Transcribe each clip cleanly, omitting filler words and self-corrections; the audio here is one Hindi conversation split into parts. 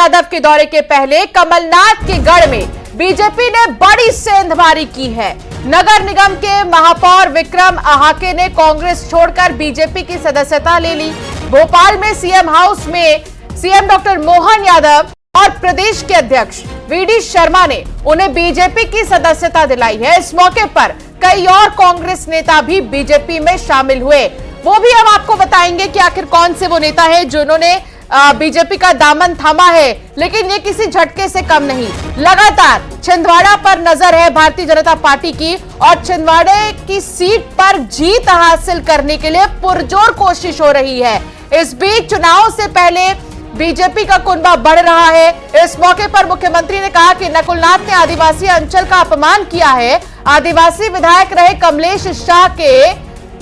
यादव के दौरे के पहले कमलनाथ के गढ़ में बीजेपी ने बड़ी सेंधमारी की है। नगर निगम के महापौर विक्रम आहाके ने कांग्रेस छोड़कर बीजेपी की सदस्यता ले ली। भोपाल में सीएम हाउस में सीएम डॉक्टर मोहन यादव और प्रदेश के अध्यक्ष वीडी शर्मा ने उन्हें बीजेपी की सदस्यता दिलाई है। इस मौके पर कई और कांग्रेस नेता भी बीजेपी में शामिल हुए। वो भी हम आपको बताएंगे कि आखिर कौन से वो नेता है जिन्होंने बीजेपी का दामन थामा है। लेकिन ये किसी झटके से कम नहीं, लगातार छिंदवाड़ा पर नजर है भारतीय जनता पार्टी की और छिंदवाड़े की सीट पर जीत हासिल करने के लिए पुरजोर कोशिश हो रही है। इस बीच चुनाव से पहले बीजेपी का कुनबा बढ़ रहा है। इस मौके पर मुख्यमंत्री ने कहा कि नकुलनाथ ने आदिवासी अंचल का अपमान किया है। आदिवासी विधायक रहे कमलेश शाह के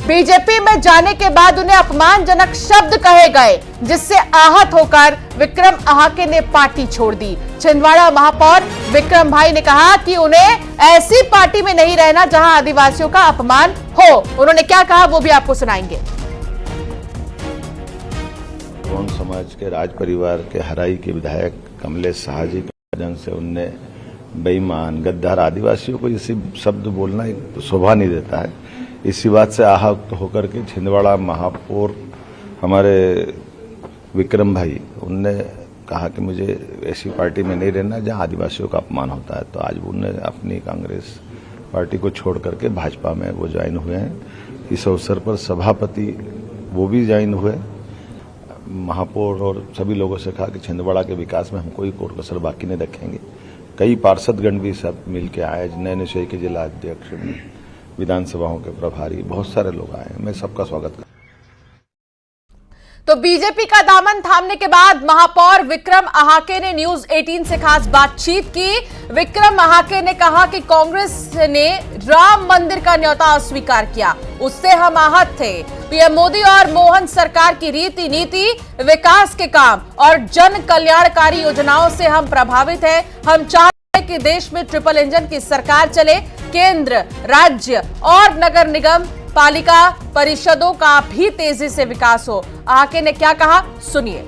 बीजेपी में जाने के बाद उन्हें अपमानजनक शब्द कहे गए, जिससे आहत होकर विक्रम आहाके ने पार्टी छोड़ दी। छिंदवाड़ा महापौर विक्रम भाई ने कहा कि उन्हें ऐसी पार्टी में नहीं रहना जहां आदिवासियों का अपमान हो। उन्होंने क्या कहा वो भी आपको सुनाएंगे। गौंड समाज के राज परिवार के हराई के विधायक कमलेश शाह जी के वजह से उनने बेईमान गद्दार आदिवासियों को इसी शब्द बोलना शोभा नहीं देता है। इसी बात से आहत होकर के छिंदवाड़ा महापौर हमारे विक्रम भाई उनने कहा कि मुझे ऐसी पार्टी में नहीं रहना जहां आदिवासियों का अपमान होता है। तो आज उन्होंने अपनी कांग्रेस पार्टी को छोड़ करके भाजपा में वो ज्वाइन हुए हैं। इस अवसर पर सभापति वो भी ज्वाइन हुए। महापौर और सभी लोगों से कहा कि छिंदवाड़ा के विकास में हम कोई कोर कसर बाकी नहीं रखेंगे। कई पार्षदगण भी सब मिलकर आए, नए निश्चय के जिला अध्यक्ष, विधानसभाओं के प्रभारी, बहुत सारे लोग आए। मैं सबका स्वागत करता हूं। तो बीजेपी का दामन थामने के बाद महापौर विक्रम आहाके ने न्यूज 18 से खास बातचीत की। विक्रम आहाके ने कहा कि कांग्रेस ने राम मंदिर का न्योता अस्वीकार किया, उससे हम आहत थे। पीएम मोदी और मोहन सरकार की रीति नीति, विकास के काम और जन कल्याणकारी योजनाओं से हम प्रभावित हैं। हम चाहते हैं कि देश में ट्रिपल इंजन की सरकार चले। केंद्र, राज्य और नगर निगम पालिका परिषदों का भी तेजी से विकास हो। आके ने क्या कहा, सुनिए।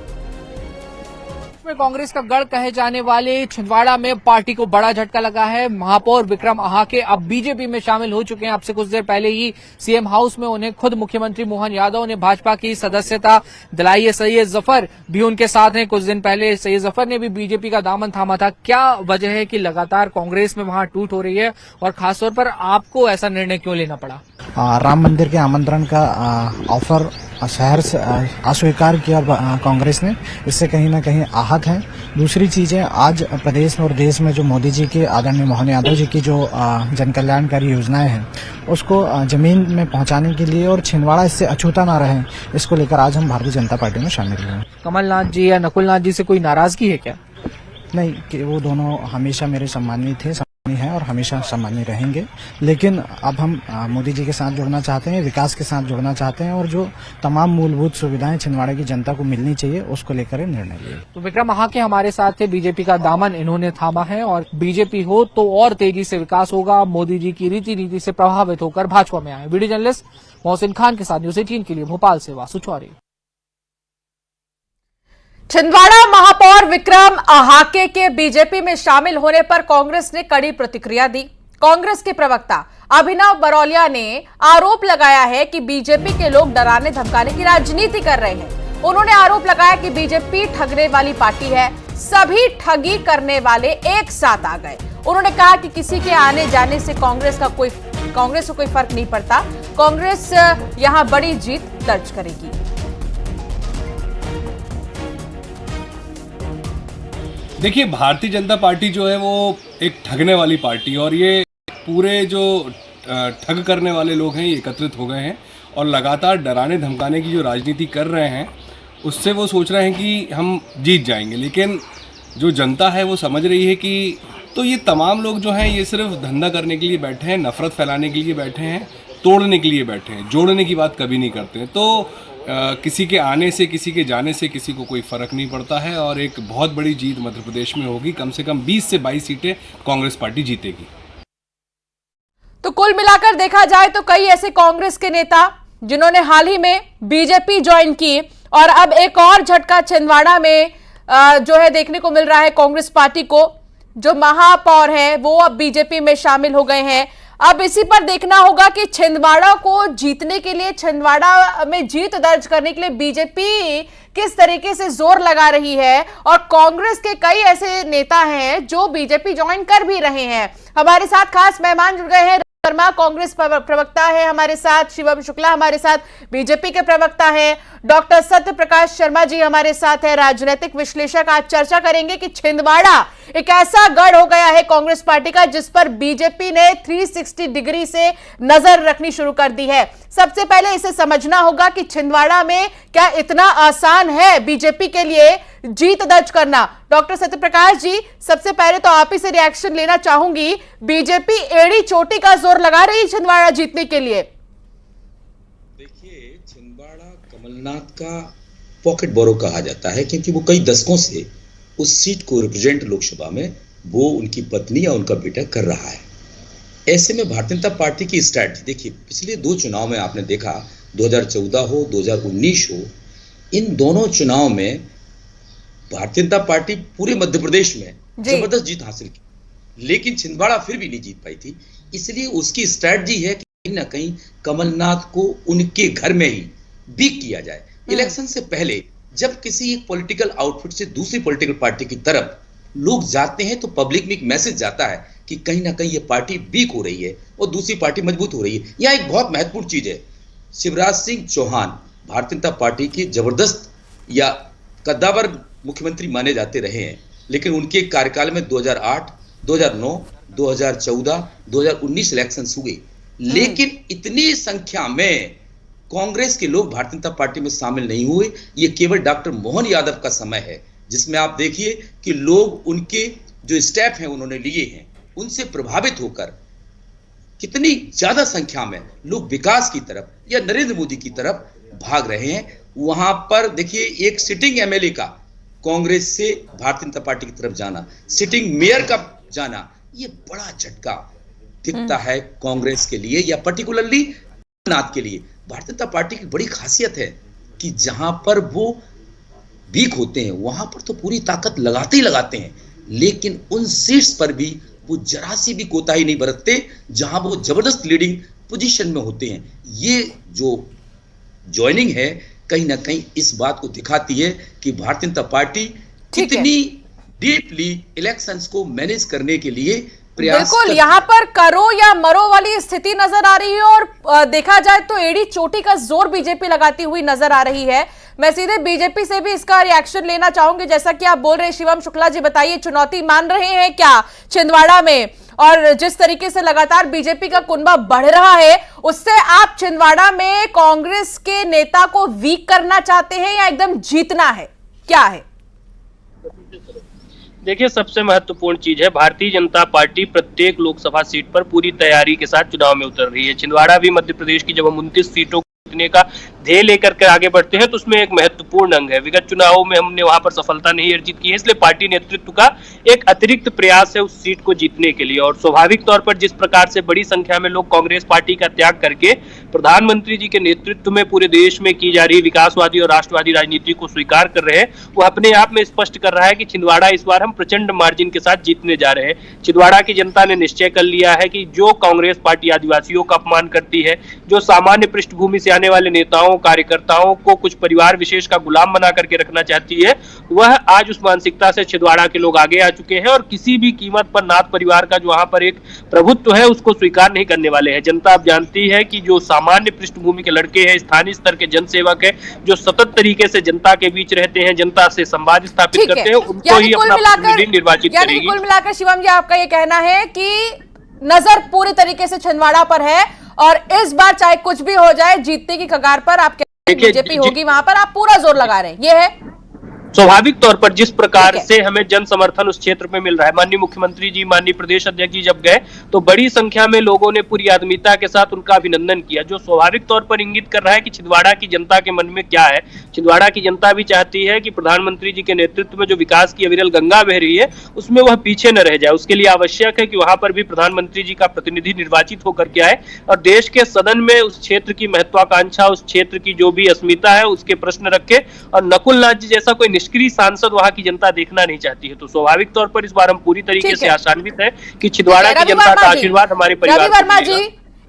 कांग्रेस का गढ़ कहे जाने वाले छिंदवाड़ा में पार्टी को बड़ा झटका लगा है। महापौर विक्रम आहाके अब बीजेपी में शामिल हो चुके हैं। अब से कुछ देर पहले ही सीएम हाउस में उन्हें खुद मुख्यमंत्री मोहन यादव ने भाजपा की सदस्यता दिलाई है। सैयद जफर भी उनके साथ हैं। कुछ दिन पहले सैयद जफर ने भी बीजेपी का दामन थामा था। क्या वजह है कि लगातार कांग्रेस में वहां टूट हो रही है और खासतौर पर आपको ऐसा निर्णय क्यों लेना पड़ा? राम मंदिर के आमंत्रण का ऑफर शहर से अस्वीकार किया कांग्रेस ने, इससे कहीं ना कहीं आहत है। दूसरी चीजें, आज प्रदेश और देश में जो मोदी जी के आदरणीय मोहन यादव जी की जो जन कल्याणकारी योजनाएं हैं उसको जमीन में पहुंचाने के लिए और छिंदवाड़ा इससे अछूता ना रहे, इसको लेकर आज हम भारतीय जनता पार्टी में शामिल हुए। कमलनाथ जी या नकुलनाथ जी से कोई नाराजगी है क्या? नहीं, कि वो दोनों हमेशा मेरे सम्मानीय थे है और हमेशा सम्मानीय रहेंगे। लेकिन अब हम मोदी जी के साथ जुड़ना चाहते हैं, विकास के साथ जुड़ना चाहते हैं और जो तमाम मूलभूत सुविधाएं छिंदवाड़ा की जनता को मिलनी चाहिए उसको लेकर निर्णय लिए। तो विक्रम आहाके हमारे साथ थे। बीजेपी का दामन इन्होंने थामा है और बीजेपी हो तो और तेजी से विकास होगा। मोदी जी की रीति नीति से प्रभावित होकर भाजपा में आए। वीडियो जर्नलिस्ट मोहसिन खान के साथ न्यूज 18 के लिए भोपाल से वासु चौरी। छिंदवाड़ा महापौर विक्रम आहाके के बीजेपी में शामिल होने पर कांग्रेस ने कड़ी प्रतिक्रिया दी। कांग्रेस के प्रवक्ता अभिनव बरौलिया ने आरोप लगाया है कि बीजेपी के लोग डराने धमकाने की राजनीति कर रहे हैं। उन्होंने आरोप लगाया कि बीजेपी ठगने वाली पार्टी है, सभी ठगी करने वाले एक साथ आ गए। उन्होंने कहा कि किसी के आने जाने से कांग्रेस को कोई फर्क नहीं पड़ता। कांग्रेस यहां बड़ी जीत दर्ज करेगी। देखिए, भारतीय जनता पार्टी जो है वो एक ठगने वाली पार्टी और ये पूरे जो ठग करने वाले लोग हैं ये एकत्रित हो गए हैं और लगातार डराने धमकाने की जो राजनीति कर रहे हैं उससे वो सोच रहे हैं कि हम जीत जाएंगे। लेकिन जो जनता है वो समझ रही है कि तो ये तमाम लोग जो हैं ये सिर्फ धंधा करने के लिए बैठे हैं, नफरत फैलाने के लिए बैठे हैं, तोड़ने के लिए बैठे हैं, जोड़ने की बात कभी नहीं करते हैं। तो किसी के आने से, किसी के जाने से किसी को कोई फर्क नहीं पड़ता है और एक बहुत बड़ी जीत मध्य प्रदेश में होगी। कम से कम 20 से 22 सीटें कांग्रेस पार्टी जीतेगी। तो कुल मिलाकर देखा जाए तो कई ऐसे कांग्रेस के नेता जिन्होंने हाल ही में बीजेपी ज्वाइन की और अब एक और झटका छिंदवाड़ा में जो है देखने को मिल रहा है कांग्रेस पार्टी को। जो महापौर है वो अब बीजेपी में शामिल हो गए हैं। अब इसी पर देखना होगा कि छिंदवाड़ा को जीतने के लिए, छिंदवाड़ा में जीत दर्ज करने के लिए बीजेपी किस तरीके से जोर लगा रही है। और कांग्रेस के कई ऐसे नेता हैं जो बीजेपी ज्वाइन कर भी रहे हैं। हमारे साथ खास मेहमान जुड़ गए हैं। वर्मा कांग्रेस प्रवक्ता है हमारे साथ, शिवम शुक्ला हमारे साथ बीजेपी के प्रवक्ता हैं, डॉक्टर सत्य प्रकाश शर्मा जी हमारे साथ है, राजनीतिक विश्लेषक। आज चर्चा करेंगे कि छिंदवाड़ा एक ऐसा गढ़ हो गया है कांग्रेस पार्टी का जिस पर बीजेपी ने 360 डिग्री से नजर रखनी शुरू कर दी है। सबसे पहले इसे समझना होगा कि छिंदवाड़ा में क्या इतना आसान है बीजेपी के लिए जीत दर्ज करना। डॉक्टर सत्यप्रकाश जी, सबसे पहले तो आप ही से रिएक्शन लेना चाहूंगी। बीजेपी एड़ी चोटी का जोर लगा रही है छिंदवाड़ा जीतने के लिए। देखिए, छिंदवाड़ा कमलनाथ का पॉकेट बोरो कहा जाता है क्योंकि वो कई दशकों से उस सीट को रिप्रेजेंट लोकसभा में वो उनकी पत्नी या उनका बेटा कर रहा है। ऐसे में भारतीय जनता पार्टी की स्ट्रैटेजी देखिए, पिछले 2 चुनाव में आपने देखा, 2014 हो 2019 हो, इन दोनों चुनाव में भारतीय जनता पार्टी पूरे मध्य प्रदेश में जबरदस्त जीत हासिल की, लेकिन छिंदवाड़ा फिर भी नहीं जीत पाई थी। इसलिए उसकी स्ट्रैटेजी है कि कहीं ना कहीं कमलनाथ को उनके घर में ही बीक किया जाए। इलेक्शन से पहले जब किसी एक पॉलिटिकल आउटफिट से दूसरी पॉलिटिकल पार्टी की तरफ लोग जाते हैं तो पब्लिक में एक मैसेज जाता है कि कहीं ना कहीं ये पार्टी वीक हो रही है और दूसरी पार्टी मजबूत हो रही है। यह एक बहुत महत्वपूर्ण चीज है। शिवराज सिंह चौहान भारतीय जनता पार्टी की जबरदस्त या कद्दावर मुख्यमंत्री माने जाते रहे हैं, लेकिन उनके कार्यकाल में 2008, 2009, 2014, 2019 इलेक्शन हुए, लेकिन इतनी संख्या में कांग्रेस के लोग भारतीय जनता पार्टी में शामिल नहीं हुए। ये केवल डॉक्टर मोहन यादव का समय है जिसमें आप देखिए कि लोग उनके जो स्टेप हैं उन्होंने लिए हैं, उनसे प्रभावित होकर कितनी ज्यादा संख्या में लोग विकास की तरफ या नरेंद्र मोदी की तरफ भाग रहे हैं। वहां पर देखिए, एक सिटिंग एमएलए का कांग्रेस से भारतीय जनता पार्टी की तरफ जाना, सिटिंग मेयर का जाना, ये बड़ा झटका दिखता है कांग्रेस के लिए या पर्टिकुलरली नाथ के लिए। भारतीय जनता पार्टी की बड़ी खासियत है कि जहां पर वो वीक होते हैं वहां पर तो पूरी ताकत लगाते ही लगाते हैं, लेकिन उन सीट्स पर भी वो जरा सी भी कोताही नहीं बरतते जहां वो जबरदस्त लीडिंग पोजीशन में होते हैं। ये जो ज्वाइनिंग है कहीं ना कहीं इस बात को दिखाती है कि भारतीय जनता पार्टी कितनी डीपली इलेक्शंस को मैनेज करने के लिए बिल्कुल यहाँ पर करो या मरो वाली स्थिति नजर आ रही है। और देखा जाए तो एड़ी चोटी का जोर बीजेपी लगाती हुई नजर आ रही है। मैं सीधे बीजेपी से भी इसका रिएक्शन लेना चाहूंगी। जैसा कि आप बोल रहे हैं शिवम शुक्ला जी, बताइए, चुनौती मान रहे हैं क्या छिंदवाड़ा में? और जिस तरीके से लगातार बीजेपी का कुनबा बढ़ रहा है, उससे आप छिंदवाड़ा में कांग्रेस के नेता को वीक करना चाहते हैं या एकदम जीतना है, क्या है? देखिए, सबसे महत्वपूर्ण चीज है, भारतीय जनता पार्टी प्रत्येक लोकसभा सीट पर पूरी तैयारी के साथ चुनाव में उतर रही है। छिंदवाड़ा भी मध्य प्रदेश की जब हम 29 सीटों जीतने का ध्येय लेकर के आगे बढ़ते हैं तो उसमें एक महत्वपूर्ण अंग है। विगत चुनावों में हमने वहां पर सफलता नहीं अर्जित की है, इसलिए पार्टी नेतृत्व का एक अतिरिक्त प्रयास है उस सीट को जीतने के लिए। और स्वाभाविक तौर पर जिस प्रकार से बड़ी संख्या में लोग कांग्रेस पार्टी का त्याग करके प्रधानमंत्री जी के नेतृत्व में पूरे देश में की जा रही विकासवादी और राष्ट्रवादी राजनीति को स्वीकार कर रहे हैं, वो अपने आप में स्पष्ट कर रहा है कि छिंदवाड़ा इस बार हम प्रचंड मार्जिन के साथ जीतने जा रहे हैं। छिंदवाड़ा की जनता ने निश्चय कर लिया है कि जो कांग्रेस पार्टी आदिवासियों का अपमान करती है, जो सामान्य पृष्ठभूमि से आने वाले नेताओं कार्यकर्ताओं को कुछ परिवार विशेष का गुलाम बना करके रखना चाहती है, वह आज उस मानसिकता से छिंदवाड़ा के लोग आगे आ चुके हैं और किसी भी कीमत पर नाथ परिवार का जो वहां पर एक प्रभुत्व है उसको स्वीकार नहीं करने वाले हैं। जनता अब जानती है कि जो सामान्य पृष्ठभूमि के लड़के हैं, स्थानीय स्तर के जनसेवक है, जो सतत तरीके से जनता के बीच रहते हैं, जनता से संवाद स्थापित करते हैं, उनको ही अपना प्रतिनिधि निर्वाचित करेगी। कुल मिलाकर शिवम जी, आपका ये कहना है कि नजर पूरी तरीके से छिंदवाड़ा पर है और इस बार चाहे कुछ भी हो जाए, जीतने की कगार पर आप बीजेपी होगी, वहां पर आप पूरा जोर लगा रहे हैं, ये है स्वाभाविक तौर पर जिस प्रकार से हमें जन समर्थन उस क्षेत्र में मिल रहा है। माननीय मुख्यमंत्री जी, माननीय प्रदेश अध्यक्ष जी जब गए तो बड़ी संख्या में लोगों ने पूरी आत्मीयता के साथ उनका अभिनंदन किया, जो स्वाभाविक तौर पर इंगित कर रहा है कि छिंदवाड़ा की जनता के मन में क्या है। छिंदवाड़ा की जनता भी चाहती है कि प्रधानमंत्री जी के नेतृत्व में जो विकास की अविरल गंगा बह रही है उसमें वह पीछे न रह जाए। उसके लिए आवश्यक है कि वहां पर भी प्रधानमंत्री जी का प्रतिनिधि निर्वाचित होकर के आए और देश के सदन में उस क्षेत्र की महत्वाकांक्षा, उस क्षेत्र की जो भी अस्मिता है उसके प्रश्न रखे और नकुल नाथ जी जैसा कोई निष्क्रिय सांसद वहां की जनता देखना नहीं चाहती है। तो स्वाभाविक तौर पर इस बार हम पूरी तरीके से आशान्वित है कि छिंदवाड़ा की जनता का आशीर्वाद हमारे परिवार रवि वर्मा जी,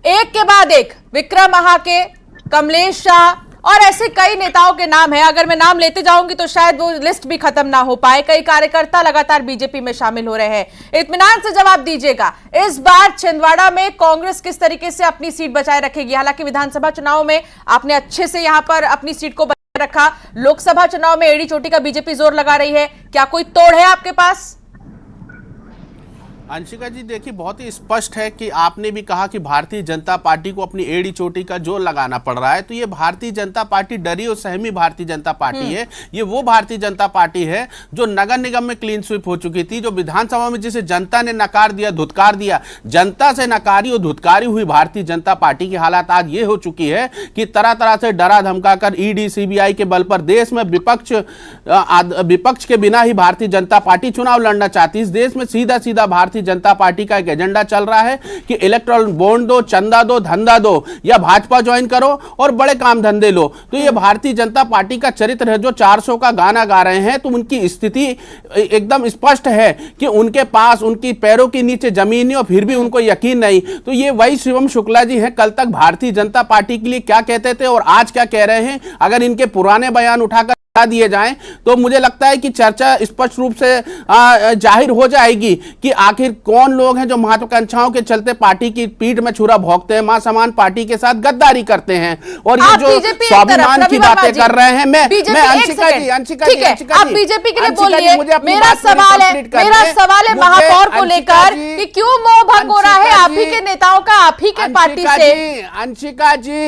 एक के बाद एक विक्रम आहाके, कमलेश शाह और ऐसे कई नेताओं के नाम हैं। अगर मैं नाम लेते जाऊंगी तो शायद वो लिस्ट भी खत्म ना हो पाए। कई कार्यकर्ता लगातार बीजेपी में शामिल हो रहे हैं। इत्मीनान से जवाब दीजिएगा, इस बार छिंदवाड़ा में कांग्रेस किस तरीके से अपनी सीट बचाए रखेगी? हालांकि विधानसभा चुनाव में आपने अच्छे से यहां पर अपनी सीट को बचाए रखा, लोकसभा चुनाव में एड़ी चोटी का बीजेपी जोर लगा रही है, क्या कोई तोड़ है आपके पास? अंशिका जी देखिए, बहुत ही स्पष्ट है कि आपने भी कहा कि भारतीय जनता पार्टी को अपनी एड़ी चोटी का जोर लगाना पड़ रहा है। तो ये भारतीय जनता पार्टी डरी और सहमी भारतीय जनता पार्टी है। ये वो भारतीय जनता पार्टी है जो नगर निगम में क्लीन स्वीप हो चुकी थी, जो विधानसभा में जिसे जनता ने नकार दिया, धुतकार दिया, जनता से नकारी और धुतकारी हुई भारतीय जनता पार्टी की हालत आज ये हो चुकी है कि तरह तरह से डरा धमकाकर ईडी सीबीआई के बल पर देश में विपक्ष के बिना ही भारतीय जनता पार्टी चुनाव लड़ना चाहती है। इस देश में सीधा सीधा भारतीय जनता पार्टी का एक एजेंडा चल रहा है कि इलेक्टोरल बॉन्ड दो, चंदा दो, धंधा दो, या भाजपा ज्वाइन करो और बड़े काम धंधे लो। तो ये भारतीय जनता पार्टी का चरित्र है। जो 400 का गाना गा रहे हैं तो उनकी स्थिति एकदम स्पष्ट है कि उनके पास उनकी पैरों के नीचे जमीन नहीं और फिर भी उनको यकीन नहीं। तो ये वही शिवम शुक्ला जी हैं, कल तक भारतीय जनता पार्टी के लिए क्या कहते थे और आज क्या कह रहे हैं। अगर इनके पुराने बयान उठाकर दिए जाएं तो मुझे लगता है कि चर्चा स्पष्ट रूप से जाहिर हो जाएगी कि आखिर कौन लोग हैं जो महत्वाकांक्षाओं के चलते पार्टी की पीठ में छुरा भोंकते हैं, मां समान पार्टी के साथ गद्दारी करते हैं और ये जो स्वाभिमान की बातें कर रहे हैं। मैं अंशिका जी आप बीजेपी के लिए बोलिए। मेरा सवाल है महापौर को लेकर कि क्यों मोह भंग हो रहा है आप ही के नेताओं का, आप ही के पार्टी से?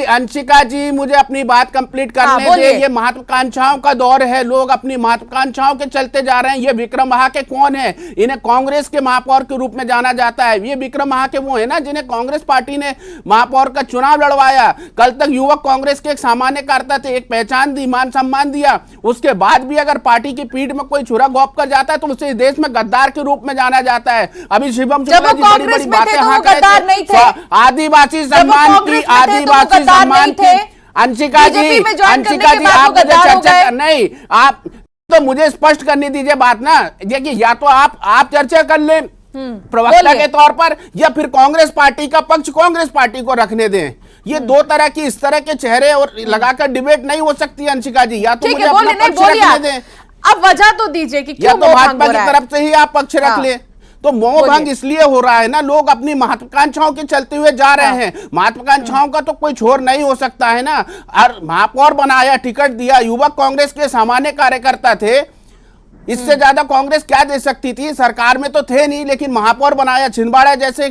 अंशिका जी मुझे अपनी बात कंप्लीट करने दे। ये महत्वाकांक्षाओं का दौर है, लोग अपनी महत्वाकांक्षाओं के चलते जा रहे हैं। ये विक्रम आहाके कौन है? इन्हें कांग्रेस के महापौर के रूप में जाना जाता है। ये विक्रम आहाके वो है ना जिन्हें कांग्रेस पार्टी ने महापौर का चुनाव लड़वाया। कल तक युवक कांग्रेस के एक सामान्य कार्यकर्ता थे, एक पहचान दी, मान सम्मान दिया। उसके बाद भी अगर पार्टी की पीठ में कोई छुरा घोंप कर जाता है तो उसे देश में गद्दार के रूप में जाना जाता है। अभी शिवम शुक्ला जी बड़ी बड़ी बातें आदिवासी सम्मान की, आदिवासी सम्मान की। अंशिका जी आप मुझे चर्चा नहीं, आप तो मुझे स्पष्ट करने दीजिए बात ना। देखिए, या तो आप चर्चा कर लें प्रवक्ता के तौर पर, या फिर कांग्रेस पार्टी का पक्ष कांग्रेस पार्टी को रखने दें। ये दो तरह की, इस तरह के चेहरे और लगाकर डिबेट नहीं हो सकती अंशिका जी। या तो मुझे अपना पक्ष रखने दें, अब वजह तो दीजिए कि क्यों, या तो भाजपा की तरफ से ही आप पक्ष रख ले। तो मोह भंग इसलिए हो रहा है ना, लोग अपनी महत्वाकांक्षाओं के चलते हुए जा रहे हैं। महत्वाकांक्षाओं का तो कोई छोर नहीं हो सकता है ना। और महापौर बनाया, टिकट दिया, युवक कांग्रेस के सामान्य कार्यकर्ता थे, इससे ज्यादा कांग्रेस क्या दे सकती थी? सरकार में तो थे नहीं, लेकिन महापौर बनाया, छिंदवाड़ा जैसे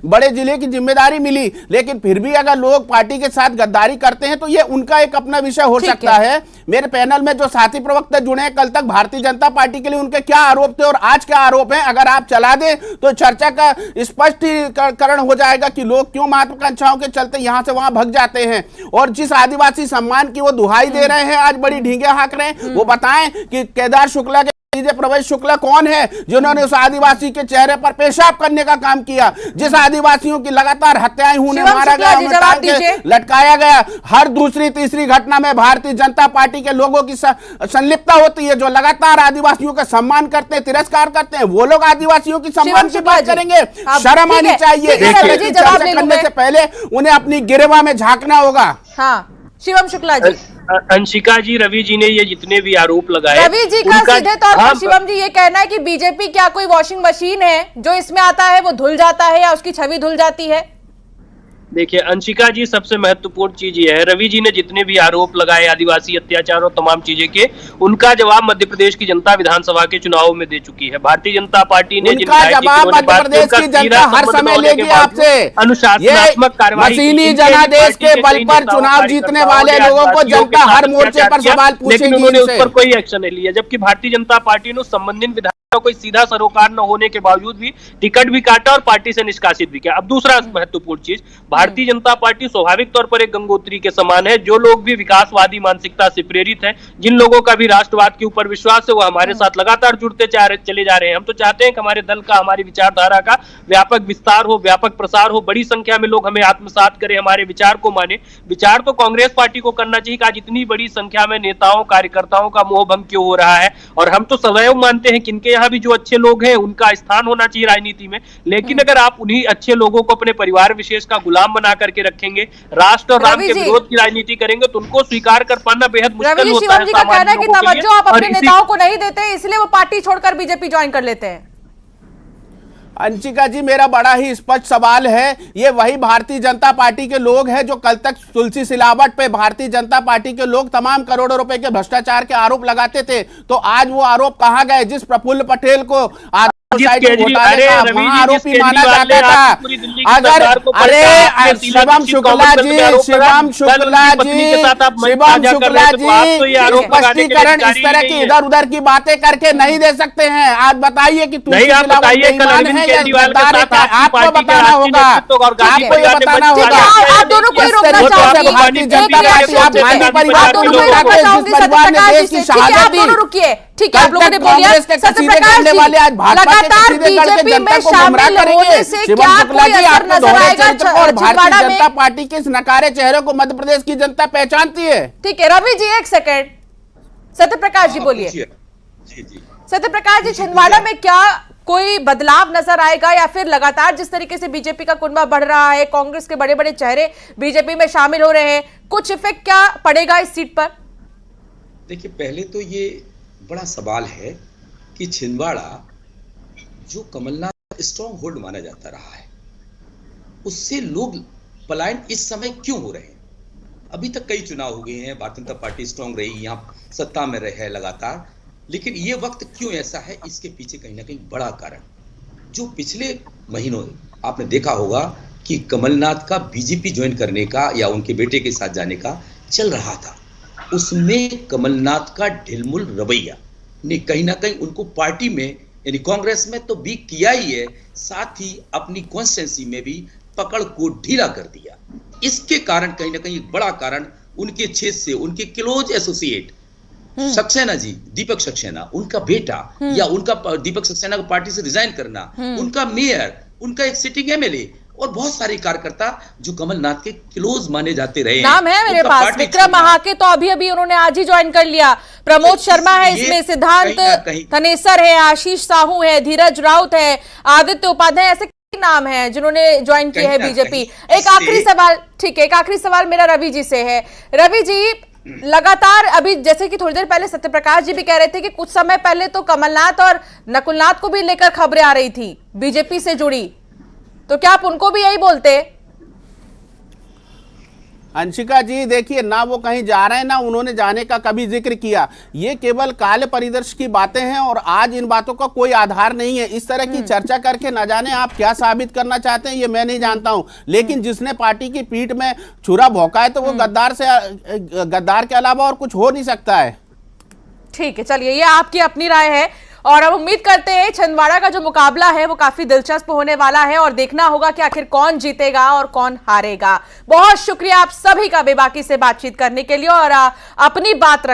बड़े जिले की जिम्मेदारी मिली। लेकिन फिर भी अगर लोग पार्टी के साथ गद्दारी करते हैं तो ये उनका एक अपना विषय हो सकता है। मेरे पैनल में जो साथी प्रवक्ता जुड़े हैं, कल तक भारतीय जनता पार्टी के लिए उनके क्या आरोप थे और आज क्या आरोप है, अगर आप चला दें तो चर्चा का स्पष्टीकरण हो जाएगा कि लोग क्यों महत्वाकांक्षाओं के चलते यहां से वहां भग जाते हैं। और जिस आदिवासी सम्मान की वो दुहाई दे रहे हैं, आज बड़ी ढींगे हाँक रहे हैं, वो बताएं कि केदार शुक्ला के प्रवेश शुक्ला कौन है जिन्होंने उस आदिवासी के चेहरे पर पेशाब करने का काम किया? जिस आदिवासियों की लगातार हत्याएं हुई, मारा गया, लटकाया गया, हर दूसरी तीसरी घटना में भारतीय जनता पार्टी के लोगों की संलिप्तता होती है, जो लगातार आदिवासियों का सम्मान करते हैं, तिरस्कार करते हैं। वो लोग आदिवासियों की सम्मान की बात करेंगे? शर्म आनी चाहिए। करने से पहले उन्हें अपनी गिरवा में झांकना होगा। हाँ, शिवम शुक्ला जी। अंशिका जी, रवि जी ने ये जितने भी आरोप लगाए, रवि जी का सीधे तौर पर शिवम जी ये कहना है कि बीजेपी क्या कोई वॉशिंग मशीन है, जो इसमें आता है वो धुल जाता है या उसकी छवि धुल जाती है? देखिए अंशिका जी, सबसे महत्वपूर्ण चीज ये है, रवि जी ने जितने भी आरोप लगाए आदिवासी अत्याचार और तमाम चीजें के, उनका जवाब मध्य प्रदेश की जनता विधानसभा के चुनाव में दे चुकी है। भारतीय जनता पार्टी ने उनका जवाब मध्य प्रदेश की जनता हर समय लेगी आपसे। अनुशासनात्मक कार्रवाई, मशीनी जनादेश के बल पर चुनाव जीतने वाले लोगों को जनता हर मोर्चे पर सवाल पूछेगी, लेकिन उन्होंने उस पर कोई एक्शन नहीं लिया। जबकि भारतीय जनता पार्टी ने संबंधित कोई सीधा सरोकार न होने के बावजूद भी टिकट भी काटा और पार्टी से निष्कासित भी किया। अब दूसरा महत्वपूर्ण चीज, भारतीय जनता पार्टी स्वाभाविक तौर पर एक गंगोत्री के समान है। जो लोग भी विकासवादी मानसिकता से प्रेरित हैं, जिन लोगों का भी राष्ट्रवाद के ऊपर विश्वास है, वो हमारे साथ लगातार जुड़ते चले जा रहे हैं। हम तो चाहते हैं कि हमारे दल का, हमारी विचारधारा का व्यापक विस्तार हो, व्यापक प्रसार हो, बड़ी संख्या में लोग हमें आत्मसात करें, हमारे विचार को माने। विचार तो कांग्रेस पार्टी को करना चाहिए कि आज इतनी बड़ी संख्या में नेताओं कार्यकर्ताओं का मोहभंग क्यों हो रहा है। और हम तो सदैव मानते हैं कि इनके यहाँ भी जो अच्छे लोग हैं उनका स्थान होना चाहिए राजनीति में, लेकिन अगर आप उन्हीं अच्छे लोगों को अपने परिवार विशेष का गुलाम बना करके रखेंगे, राष्ट्र और राम के विरोध की राजनीति करेंगे, तो उनको स्वीकार कर पाना बेहद मुश्किल होता है। शिवम जी का कहना है कि तवज्जो आप अपने नेताओं को नहीं देते, इसलिए वो पार्टी छोड़कर बीजेपी ज्वाइन कर लेते हैं। अंशिका जी, मेरा बड़ा ही स्पष्ट सवाल है, ये वही भारतीय जनता पार्टी के लोग हैं जो कल तक तुलसी सिलावट पे भारतीय जनता पार्टी के लोग तमाम करोड़ों रुपए के भ्रष्टाचार के आरोप लगाते थे, तो आज वो आरोप कहाँ गए? जिस प्रफुल्ल पटेल को आरोपी माना जाता था, अगर शिवम शुक्ला जी स्पष्टीकरण इस तरह की इधर उधर की बातें करके नहीं दे सकते हैं। आज बताइए कि तुलसी सिलावट बेईमान है या गद्दार है? आपको बताना होगा, आपको ये बताना होगा। आप दोनों को ही रोकना चाहूंगी, भारतीय जनता पार्टी, आप गांधी परिवार को लुटाते, जिस परिवार ने देश की शहादत दी, रुकिए, ठीक है, आप लोगों ने बोलिया। करने वाले आज भाजपा के कसीदे करके जनता को गुमराह करेंगे। शिवम शुक्ला जी, आपको दोहरे चरित्र और भारतीय जनता पार्टी के इस नकारे चेहरे को मध्य प्रदेश की जनता पहचानती है। ठीक है रवि जी, एक सेकंड, सत्यप्रकाश जी बोलिए। सत्यप्रकाश जी, छिंदवाड़ा में क्या कोई बदलाव नजर आएगा, या फिर लगातार जिस तरीके से बीजेपी का कुनबा बढ़ रहा है, कांग्रेस के बड़े बड़े चेहरे बीजेपी में शामिल हो रहे हैं, कुछ इफेक्ट क्या पड़ेगा इस सीट पर? देखिए, पहले तो ये बड़ा सवाल है कि छिंदवाड़ा जो कमलनाथ स्ट्रॉन्ग होल्ड माना जाता रहा है, उससे लोग पलायन इस समय क्यों हो रहे हैं? अभी तक कई चुनाव हो गए हैं, भारतीय जनता पार्टी स्ट्रॉन्ग रही, यहाँ सत्ता में रहे है लगातार, लेकिन ये वक्त क्यों ऐसा है? इसके पीछे कहीं ना कहीं बड़ा कारण, जो पिछले महीनों आपने देखा होगा कि कमलनाथ का बीजेपी ज्वाइन करने का या उनके बेटे के साथ जाने का चल रहा था, उसमें कमलनाथ का ढिलमुल रवैया ने कहीं ना कहीं उनको पार्टी में यानी कांग्रेस में तो वीक किया ही है, साथ ही अपनी कॉन्स्टिट्यूंसी में भी पकड़ को ढीला कर दिया। इसके कारण कहीं ना कहीं एक बड़ा कारण उनके क्षेत्र से उनके क्लोज एसोसिएट सक्सेना जी, दीपक सक्सेना, उनका बेटा या उनका दीपक सक्सेना को पार्टी से रिजाइन करना, उनका मेयर, उनका एक सिटिंग एमएलए और बहुत सारे कार्यकर्ता जो कमलनाथ के क्लोज माने जाते रहे। नाम है मेरे पास, विक्रम महाके तो अभी उन्होंने आज ही ज्वाइन कर लिया, प्रमोद शर्मा है इसमें, सिद्धांत धनेसर है, आशीष साहू है, धीरज राउत है, आदित्य उपाध्याय, ऐसे नाम है जिन्होंने ज्वाइन किया है बीजेपी। एक आखिरी सवाल, ठीक है, एक आखिरी सवाल मेरा रवि जी से है। रवि जी, लगातार अभी जैसे कि थोड़ी देर पहले सत्यप्रकाश जी भी कह रहे थे कि कुछ समय पहले तो कमलनाथ और नकुलनाथ को भी लेकर खबरें आ रही थी बीजेपी से जुड़ी, तो क्या आप उनको भी यही बोलते? अंशिका जी, देखिए, ना वो कहीं जा रहे हैं, ना उन्होंने जाने का कभी जिक्र किया। ये केवल काले परिदृश्य की बातें हैं और आज इन बातों का कोई आधार नहीं है। इस तरह की चर्चा करके न जाने आप क्या साबित करना चाहते हैं, ये मैं नहीं जानता हूं, लेकिन जिसने पार्टी की पीठ में छुरा भौंका है तो वो गद्दार के अलावा और कुछ हो नहीं सकता है। ठीक है, चलिए, ये आपकी अपनी राय है और अब उम्मीद करते हैं छिंदवाड़ा का जो मुकाबला है वो काफी दिलचस्प होने वाला है और देखना होगा कि आखिर कौन जीतेगा और कौन हारेगा। बहुत शुक्रिया आप सभी का बेबाकी से बातचीत करने के लिए और अपनी बात